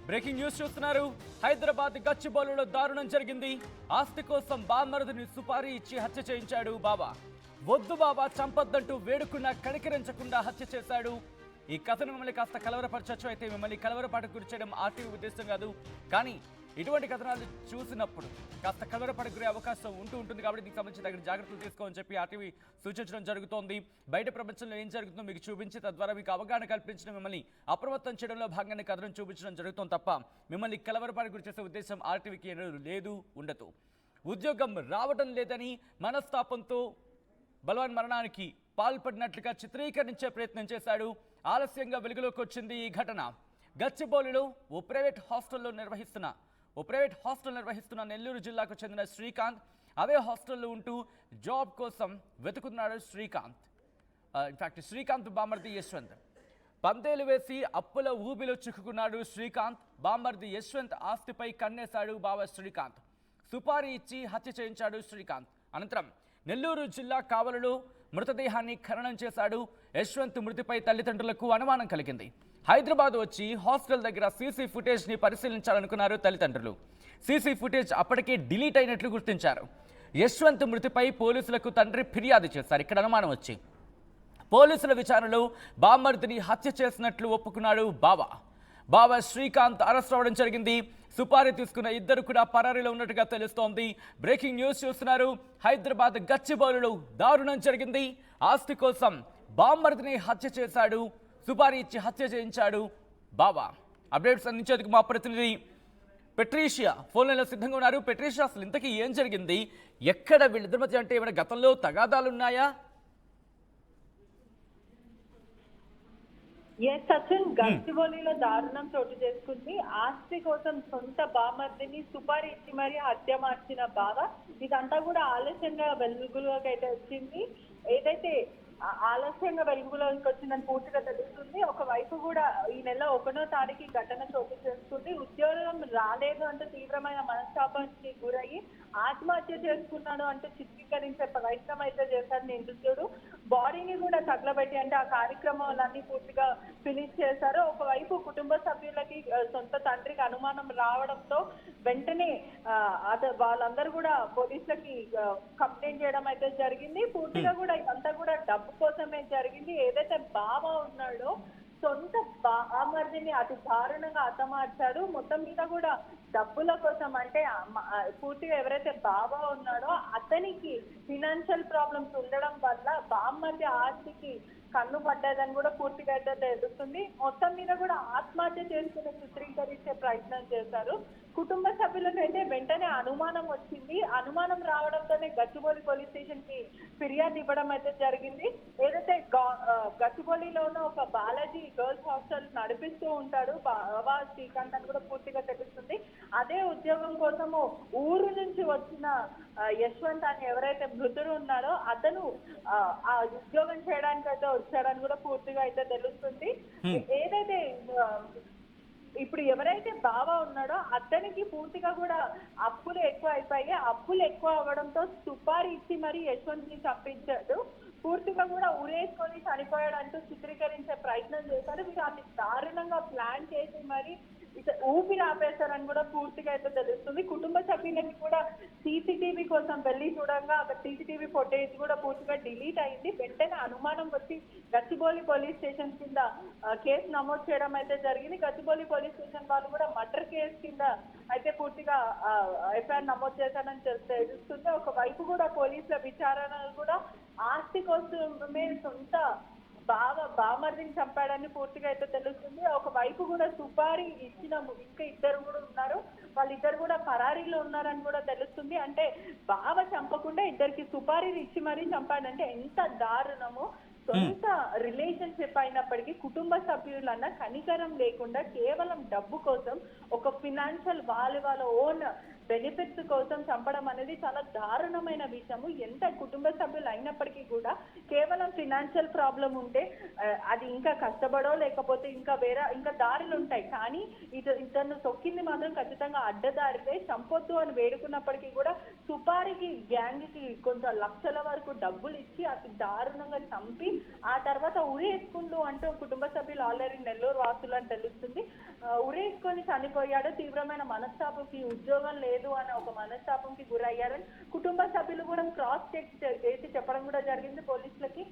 Breaking news చూస్తున్నారు. హైదరాబాద్ గచ్చిబౌలిలో దారుణం జరిగింది. ఆస్తి కోసం బామర్దిని సుపారీ ఇచ్చి హత్య చేయించాడు బాబా. వద్దు బాబా చంపొద్దంటూ వేడుకున్నా కనికరించకుండా హత్య చేశాడు. ఈ కథను మిమ్మల్ని కాస్త కలవరపరచచ్చు. అయితే మిమ్మల్ని కలవరపాటుకు గురి చేయడం ఆర్టీవీ ఉద్దేశం కాదు. కానీ ఇటువంటి కథనాలు చూసినప్పుడు కాస్త కలవరపాటుకు గురే అవకాశం ఉంటుంది. కాబట్టి దీనికి సంబంధించి తగిన జాగ్రత్తలు తీసుకోమని చెప్పి ఆర్టీవీ సూచించడం జరుగుతోంది. బయట ప్రపంచంలో ఏం జరుగుతుందో మీకు చూపించి తద్వారా మీకు అవగాహన కల్పించడం, మిమ్మల్ని అప్రమత్తం చేయడంలో భాగంగానే కథనం చూపించడం జరుగుతుంది తప్ప మిమ్మల్ని కలవరపాటుకు గురి చేసే ఉద్దేశం ఆర్టీవీకి లేదు, ఉండదు. ఉద్యోగం రావడం లేదని మనస్తాపంతో బలవన్ మరణానికి పాల్పడినట్లుగా చిత్రీకరించే ప్రయత్నం చేశాడు. ఆలస్యంగా వెలుగులోకి వచ్చింది ఈ ఘటన. గచ్చిబౌలిలో ఓ ప్రైవేట్ హాస్టల్ నిర్వహిస్తున్న నెల్లూరు జిల్లాకు చెందిన శ్రీకాంత్ అదే హాస్టల్లో ఉంటూ జాబ్ కోసం వెతుకుతున్నాడు. శ్రీకాంత్ బామర్ది యశ్వంత్ పందేలు వేసి అప్పుల ఊబిలో చిక్కుకున్నాడు. శ్రీకాంత్ బామర్ది యశ్వంత్ ఆస్తిపై కన్నేశాడు బావ శ్రీకాంత్. సుపారీ ఇచ్చి హత్య చేయించాడు శ్రీకాంత్. అనంతరం నెల్లూరు జిల్లా కావలలో మృతదేహాన్ని ఖననం చేశాడు. యశ్వంత్ మృతిపై తల్లిదండ్రులకు అనుమానం కలిగింది. హైదరాబాద్ వచ్చి హాస్టల్ దగ్గర సీసీ ఫుటేజ్ని పరిశీలించాలనుకున్నారు తల్లిదండ్రులు. సీసీ ఫుటేజ్ అప్పటికే డిలీట్ అయినట్లు గుర్తించారు. యశ్వంత్ మృతిపై పోలీసులకు తండ్రి ఫిర్యాదు చేశారు. ఇక్కడ అనుమానం వచ్చి పోలీసుల విచారణలో బామర్దిని హత్య చేసినట్లు ఒప్పుకున్నాడు బావ శ్రీకాంత్ అరెస్ట్ అవ్వడం జరిగింది. సుపారీ తీసుకున్న ఇద్దరు కూడా పరారీలో ఉన్నట్టుగా తెలుస్తోంది. బ్రేకింగ్ న్యూస్ చూస్తున్నారు. హైదరాబాద్ గచ్చిబౌలిలో దారుణం జరిగింది. ఆస్తి కోసం బామర్దిని హత్య చేశాడు. సుపారీ ఇచ్చి హత్య చేయించాడు బావ. అప్డేట్స్ అందించేందుకు మా ప్రతినిధి పెట్రీషియా ఫోన్ లైన్లో సిద్ధంగా ఉన్నారు. పెట్రీషియా, అసలు ఇంతకీ ఏం జరిగింది? ఎక్కడ వీళ్ళిద్దరి మధ్య అంటే ఏమైనా గతంలో తగాదాలు ఉన్నాయా? సచిన్, గచ్చిబౌలిలో దారుణం చోటు చేసుకుంది. ఆస్తి కోసం సొంత బామర్దిని సుపారీ ఇచ్చి మరీ హత్య మార్చిన బావ. ఇదంతా కూడా ఆలస్యంగా వెలుగులోకి అయితే వచ్చింది. ఏదైతే ఆలస్యంగా వెలుగులోకి వచ్చిందని పూర్తిగా తెలుస్తుంది. ఒకవైపు కూడా ఈ నెల 1వ తారీఖు ఘటన చోటు చేసుకుంది. ఉద్యోగం రాలేదు అంటూ తీవ్రమైన మనస్తాపానికి గురయ్యి ఆత్మహత్య చేసుకున్నాడు అంటూ చిత్రీకరించే ప్రయత్నం అయితే చేశారు నిందితుడు. బాడీని కూడా తగలబెట్టి అంటే ఆ కార్యక్రమాలన్నీ పూర్తిగా ఫినిష్ చేశారు. ఒకవైపు కుటుంబ సభ్యులకి సొంత తండ్రికి అనుమానం రావడంతో వెంటనే వాళ్ళందరూ కూడా పోలీసులకి కంప్లైంట్ చేయడం అయితే జరిగింది. పూర్తిగా కూడా ఇదంతా కూడా డబ్బు కోసమే జరిగింది. ఏదైతే బావ ఉన్నాడో సొంత బామర్దిని అతి దారుణంగా హతమార్చాడు. మొత్తం మీద కూడా డబ్బుల కోసం అంటే పూర్తిగా ఎవరైతే బావ ఉన్నాడో అతనికి ఫినాన్షియల్ ప్రాబ్లమ్స్ ఉండడం వల్ల బామర్ది ఆస్తికి కన్ను పడ్డదని కూడా పూర్తిగా అయితే తెలుస్తుంది. మొత్తం మీద కూడా ఆత్మహత్య చేసుకుని చిత్రీకరించే ప్రయత్నం చేశారు. కుటుంబ సభ్యులకు అయితే వెంటనే అనుమానం వచ్చింది. అనుమానం రావడంతోనే గచ్చిబౌలి పోలీస్ స్టేషన్ కి ఫిర్యాదు ఇవ్వడం అయితే జరిగింది. ఏదైతే గచ్చిబౌలిలో ఉన్న ఒక బాలాజీ గర్ల్స్ హాస్టల్ నడిపిస్తూ ఉంటాడు బాబా శ్రీకాంత్ అని కూడా పూర్తిగా తెలుస్తుంది. అదే ఉద్యోగం కోసము ఊరు నుంచి వచ్చిన యశ్వంత్ అని ఎవరైతే మృతుడు ఉన్నాడో అతను ఆ ఉద్యోగం చేయడానికి అయితే వచ్చాడని కూడా పూర్తిగా అయితే తెలుస్తుంది. ఏదైతే ఇప్పుడు ఎవరైతే బావ ఉన్నాడో అతనికి పూర్తిగా కూడా అప్పులు ఎక్కువ అయిపోయి అప్పులు ఎక్కువ అవ్వడంతో సుపారీ ఇచ్చి మరి యశ్వంత్ ని చంపించాడు. పూర్తిగా కూడా ఉరేసుకొని చనిపోయాడంటూ చిత్రీకరించే ప్రయత్నం చేశారు. వీరు అతి దారుణంగా ప్లాన్ చేసి మరి ఊపిరి ఆపేశారని కూడా పూర్తిగా అయితే తెలుస్తుంది. కుటుంబ సభ్యులకి కూడా సీసీటీవీ కోసం వెళ్ళి చూడంగా అక్కడ సీసీటీవీ ఫుటేజ్ కూడా పూర్తిగా డిలీట్ అయింది. వెంటనే అనుమానం వచ్చి గచ్చిబౌలి పోలీస్ స్టేషన్ కింద కేసు నమోదు చేయడం అయితే జరిగింది. గచ్చిబౌలి పోలీస్ స్టేషన్ వాళ్ళు కూడా మర్డర్ కేసు కింద అయితే పూర్తిగా ఎఫ్ఐఆర్ నమోదు చేశారని తెలుస్తుంది. ఒకవైపు కూడా పోలీసుల విచారణలు కూడా ఆస్తి కోసమే సొంత బామర్దిని చంపాడని పూర్తిగా అయితే తెలుస్తుంది. ఒకవైపు కూడా సుపారీ ఇచ్చిన ఇంకా ఇద్దరు కూడా ఉన్నారు. వాళ్ళిద్దరు కూడా పరారీలో ఉన్నారని కూడా తెలుస్తుంది. అంటే బావ చంపకుండా ఇద్దరికి సుపారీలు ఇచ్చి మరీ చంపాడంటే ఎంత దారుణమో. సొంత రిలేషన్షిప్ అయినప్పటికీ కుటుంబ సభ్యులన్న కనికరం లేకుండా కేవలం డబ్బు కోసం ఒక ఫినాన్షియల్ వాళ్ళ ఓన్ బెనిఫిట్స్ కోసం చంపడం అనేది చాలా దారుణమైన విషయము. ఎంత కుటుంబ సభ్యులు అయినప్పటికీ కూడా కేవలం ఫినాన్షియల్ ప్రాబ్లం ఉంటే అది ఇంకా కష్టపడో లేకపోతే ఇంకా దారులు ఉంటాయి. కానీ ఇతను తొక్కింది మాత్రం ఖచ్చితంగా అడ్డదారితే. చంపొద్దు అని వేడుకున్నప్పటికీ కూడా సుపారికి గ్యాంగ్ కి కొంత లక్షల వరకు డబ్బులు ఇచ్చి అతి దారుణంగా చంపి ఆ తర్వాత ఉరేసుకుంటూ అంటూ కుటుంబ సభ్యులు ఆల్రెడీ నెల్లూరు వాసులు అని తెలుస్తుంది. ఉరేసుకొని చనిపోయాడు. తీవ్రమైన మనస్తాపంకి, ఉద్యోగం లేదు అని ఒక మనస్తాపంకి గురయ్యారని కుటుంబ సభ్యులు కూడా క్రాస్ చెక్ చేసి చెప్పడం కూడా జరిగింది పోలీసులకి.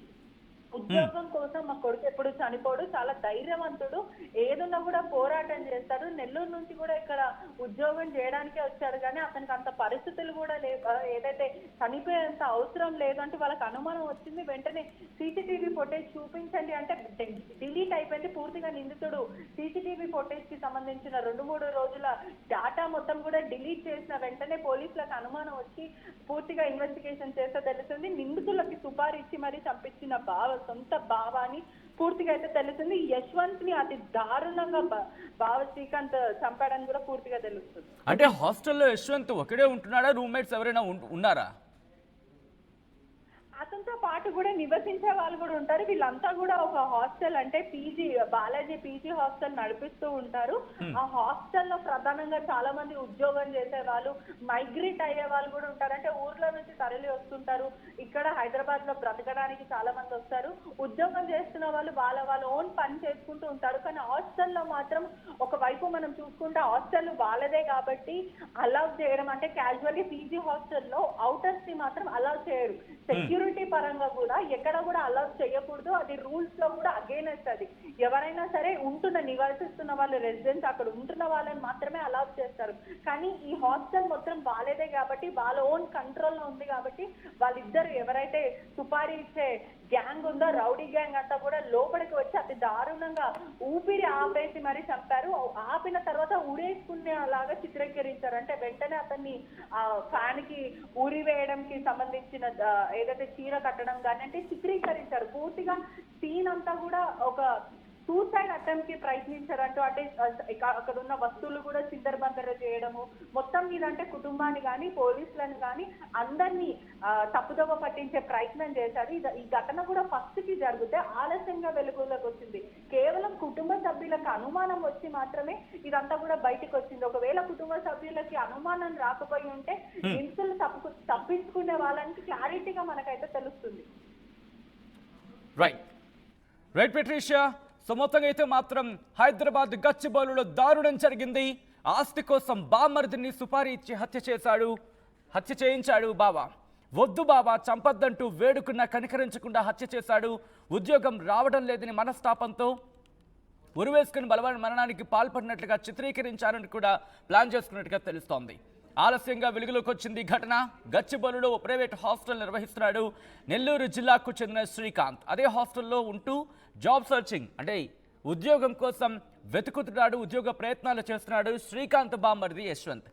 ఉద్యోగం కోసం మా కొడుకు ఎప్పుడు చనిపోడు, చాలా ధైర్యవంతుడు, ఏదున్నా కూడా పోరాటం చేస్తాడు. నెల్లూరు నుంచి కూడా ఇక్కడ ఉద్యోగం చేయడానికే వచ్చాడు, కానీ అతనికి అంత పరిస్థితులు కూడా లేవు, ఏదైతే చనిపోయేంత అవసరం లేదు అంటే వాళ్ళకి అనుమానం వచ్చింది. వెంటనే సీసీటీవీ ఫుటేజ్ చూపించండి అంటే డిలీట్ అయిపోయింది పూర్తిగా. నిందితుడు సీసీటీవీ ఫుటేజ్ కి సంబంధించిన 2-3 రోజుల డాటా మొత్తం కూడా డిలీట్ చేసిన వెంటనే పోలీసులకు అనుమానం వచ్చి పూర్తిగా ఇన్వెస్టిగేషన్ చేస్తే తెలుస్తుంది నిందితులకి సుపారీ ఇచ్చి మరీ చంపించిన సొంత బావాని పూర్తిగా అయితే తెలుస్తుంది. యశ్వంత్ ని అతి దారుణంగా బావ శ్రీకాంత్ చంపాడని కూడా పూర్తిగా తెలుస్తుంది. అంటే హాస్టల్లో యశ్వంత్ ఒకడే ఉంటున్నాడా, రూమ్మేట్స్ ఎవరైనా ఉన్నారా? అతనితో పాటు కూడా నివసించే వాళ్ళు కూడా ఉంటారు. వీళ్ళంతా కూడా ఒక హాస్టల్ అంటే పీజీ, బాలాజీ పీజీ హాస్టల్ నడిపిస్తూ ఉంటారు. ఆ హాస్టల్లో ప్రధానంగా చాలా మంది ఉద్యోగం చేసే వాళ్ళు, మైగ్రేట్ అయ్యే వాళ్ళు కూడా ఉంటారు. అంటే ఊర్లో నుంచి తరలి వస్తుంటారు, ఇక్కడ హైదరాబాద్ లో బ్రతకడానికి చాలా మంది వస్తారు. ఉద్యోగం చేస్తున్న వాళ్ళు వాళ్ళ ఓన్ పని చేసుకుంటూ ఉంటారు. కానీ హాస్టల్లో మాత్రం ఒకవైపు మనం చూసుకుంటే హాస్టల్ వాళ్ళదే కాబట్టి అలౌ చేయడం అంటే క్యాజువల్లీ పీజీ హాస్టల్లో అవుటర్స్ ని మాత్రం అలౌ చేయరు. సెక్యూరిటీ పరంగా కూడా ఎక్కడ కూడా అలౌ చేయకూడదు, అది రూల్స్ లో కూడా అగైనెస్ట్. అది ఎవరైనా సరే నివసిస్తున్న వాళ్ళు రెసిడెంట్స్ అక్కడ ఉంటున్న వాళ్ళని మాత్రమే అలౌ చేస్తారు. కానీ ఈ హాస్టల్ మొత్తం వాళ్ళదే కాబట్టి వాళ్ళ ఓన్ కంట్రోల్ లో ఉంది కాబట్టి వాళ్ళిద్దరు ఎవరైతే సుపారీ ఇచ్చే గ్యాంగ్ ఉందో, రౌడీ గ్యాంగ్ అంతా కూడా లోపలికి వచ్చి అతి దారుణంగా ఊపిరి ఆపేసి మరి చంపారు. ఆపిన తర్వాత ఉరేసుకునేలాగా చిత్రీకరించారు. అంటే వెంటనే అతన్ని ఫ్యాన్ కి ఊరి వేయడంకి సంబంధించిన ఏదైతే చీర కట్టడం కానీ అంటే చిత్రీకరించారు. పూర్తిగా సీన్ అంతా కూడా ఒక సూసైడ్ అటెంప్ట్ కి ప్రయత్నించారంటూ, అంటే అక్కడ ఉన్న వస్తువులు కూడా చిందరబందర చేయడము, మొత్తం మీద అంటే కుటుంబాన్ని కానీ పోలీసులను కానీ అందరినీ తప్పుదోవ పట్టించే ప్రయత్నం చేశారు. ఈ ఘటన కూడా ఫస్ట్ కి జరిగితే ఆలస్యంగా వెలుగులోకి వచ్చింది. కేవలం కుటుంబ సభ్యులకు అనుమానం వచ్చి మాత్రమే ఇదంతా కూడా బయటకు వచ్చింది. ఒకవేళ కుటుంబ సభ్యులకి అనుమానం రాకపోయి ఉంటే నిందితులు తప్పించుకునే వాళ్ళకి క్లారిటీగా మనకైతే తెలుస్తుంది. రైట్ పెట్రిషియా, సో మొత్తంగా అయితే మాత్రం హైదరాబాద్ గచ్చిబౌలిలో దారుణం జరిగింది. ఆస్తి కోసం బామర్దిని సుపారీ ఇచ్చి హత్య చేయించాడు బావ. వద్దు బావ, చంపద్దంటూ వేడుకున్న కనికరించకుండా హత్య చేశాడు. ఉద్యోగం రావడం లేదని మనస్తాపంతో ఉరివేసుకుని బలమైన మరణానికి పాల్పడినట్లుగా చిత్రీకరించారని కూడా ప్లాన్ చేసుకున్నట్టుగా తెలుస్తోంది. ఆలస్యంగా వెలుగులోకి వచ్చింది ఘటన. గచ్చిబౌలిలో ఓ ప్రైవేట్ హాస్టల్ నిర్వహిస్తున్నాడు నెల్లూరు జిల్లాకు చెందిన శ్రీకాంత్. అదే హాస్టల్లో ఉంటూ జాబ్ సర్చింగ్ అంటే ఉద్యోగం కోసం వెతుకుతున్నాడు, ఉద్యోగ ప్రయత్నాలు చేస్తున్నాడు శ్రీకాంత్ బామ్మర్ది యశ్వంత్.